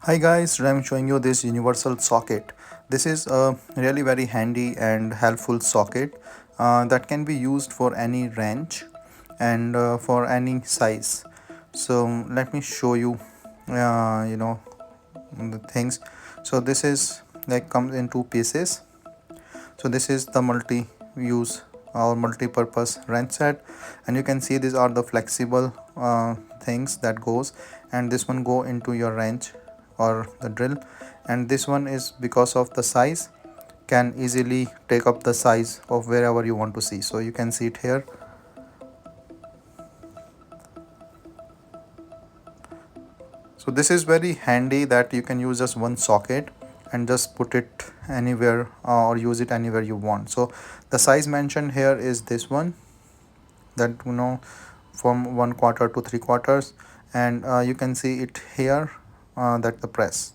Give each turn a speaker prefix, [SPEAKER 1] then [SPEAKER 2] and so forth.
[SPEAKER 1] Hi guys, today I'm showing you this universal socket. This is a really very handy and helpful socket that can be used for any range and for any size. So let me show you, the things. So this is like comes in two pieces. So this is the multi-use or multi-purpose wrench set, and you can see these are the flexible things that goes, and this one go into your wrench or the drill, and this one is because of the size can easily take up the size of wherever you want to see. So you can see it here. So this is very handy that you can use just one socket and just put it anywhere or use it anywhere you want. So the size mentioned here is this one, that from 1/4 to 3/4, and you can see it here, that the press.